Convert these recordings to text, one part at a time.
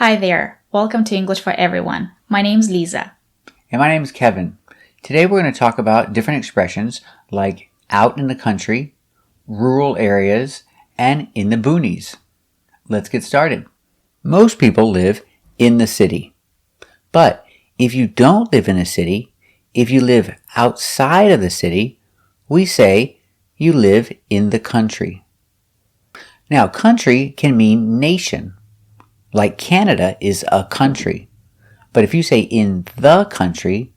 Hi there. Welcome to English for Everyone. My name's Lisa. And my name is Kevin. Today we're going to talk about different expressions like out in the country, rural areas, and in the boonies. Let's get started. Most people live in the city. But if you don't live in a city, if you live outside of the city, we say you live in the country. Now, country can mean nation. Like Canada is a country. But if you say in the country,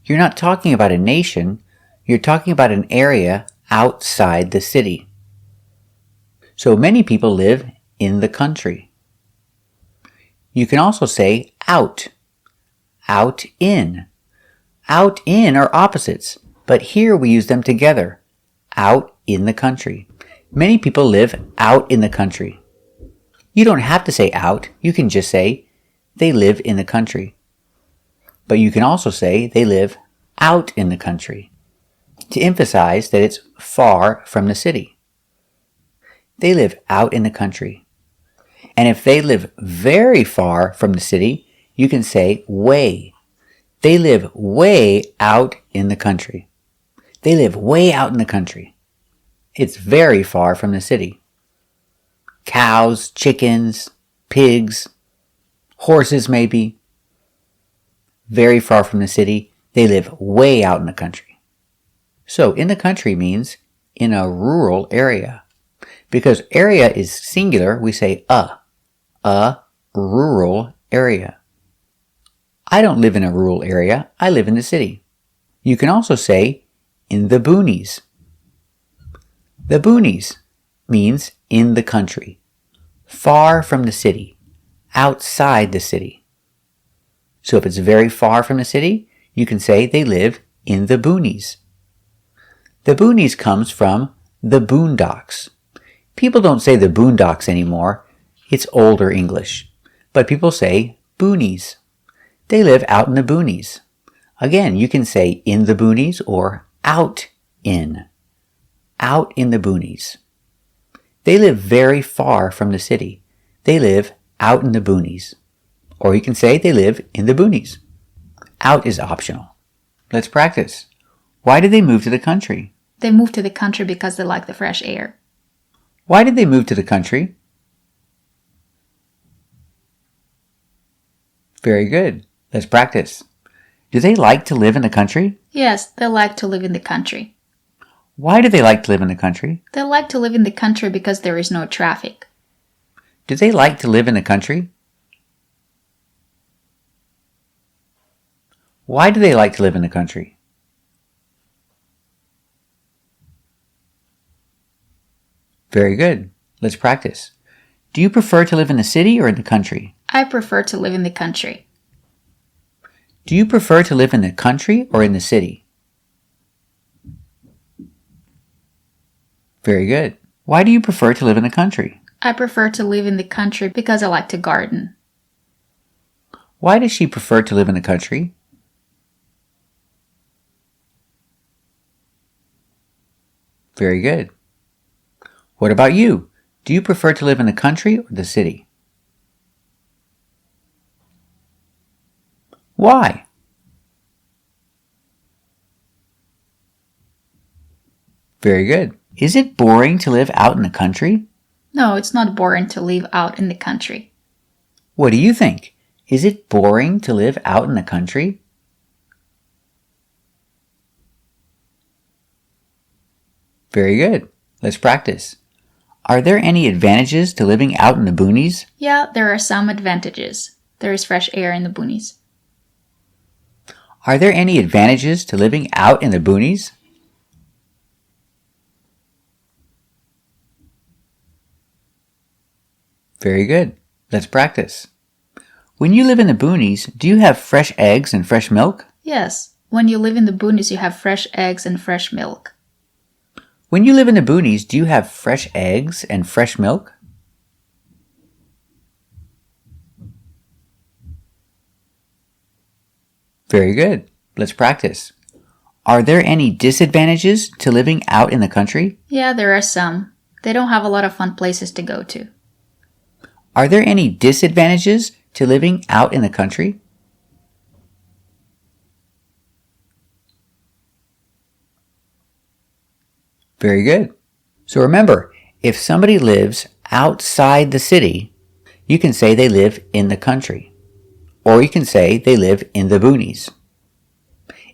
you're not talking about a nation, you're talking about an area outside the city. So many people live in the country. You can also say out, out in. Out in are opposites, but here we use them together. Out in the country. Many people live out in the country. You don't have to say out, you can just say they live in the country. But you can also say they live out in the country to emphasize that it's far from the city. They live out in the country. And if they live very far from the city, you can say way. They live way out in the country. They live way out in the country. It's very far from the city. Cows, chickens, pigs, horses maybe. Very far from the city, they live way out in the country. So in the country means in a rural area. Because area is singular, we say a rural area. I don't live in a rural area, I live in the city. You can also say in the boonies. The boonies means in the country, far from the city, outside the city. So if it's very far from the city, you can say they live in the boonies. The boonies comes from the boondocks. People don't say the boondocks anymore. It's older English. But people say boonies. They live out in the boonies. Again, you can say in the boonies or out in. Out in the boonies. They live very far from the city. They live out in the boonies. Or you can say they live in the boonies. Out is optional. Let's practice. Why did they move to the country? They moved to the country because they like the fresh air. Why did they move to the country? Very good. Let's practice. Do they like to live in the country? Yes, they like to live in the country. Why do they like to live in the country? They like to live in the country because there is no traffic. Do they like to live in the country? Why do they like to live in the country? Very good. Let's practice. Do you prefer to live in the city or in the country? I prefer to live in the country. Do you prefer to live in the country or in the city? Very good. Why do you prefer to live in the country? I prefer to live in the country because I like to garden. Why does she prefer to live in the country? Very good. What about you? Do you prefer to live in the country or the city? Why? Very good. Is it boring to live out in the country? No, it's not boring to live out in the country. What do you think? Is it boring to live out in the country? Very good. Let's practice. Are there any advantages to living out in the boonies? Yeah, there are some advantages. There is fresh air in the boonies. Are there any advantages to living out in the boonies? Very good. Let's practice. When you live in the boonies, do you have fresh eggs and fresh milk? Yes, when you live in the boonies, you have fresh eggs and fresh milk. When you live in the boonies, do you have fresh eggs and fresh milk? Very good. Let's practice. Are there any disadvantages to living out in the country? Yeah, there are some. They don't have a lot of fun places to go to. Are there any disadvantages to living out in the country? Very good. So remember, if somebody lives outside the city, you can say they live in the country. Or you can say they live in the boonies.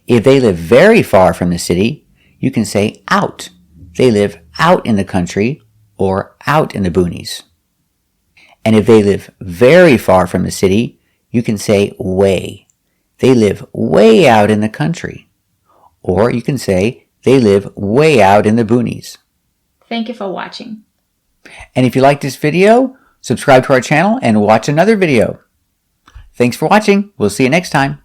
If they live very far from the city, you can say out. They live out in the country or out in the boonies. And if they live very far from the city, you can say way. They live way out in the country. Or you can say they live way out in the boonies. Thank you for watching. And if you like this video, subscribe to our channel and watch another video. Thanks for watching. We'll see you next time.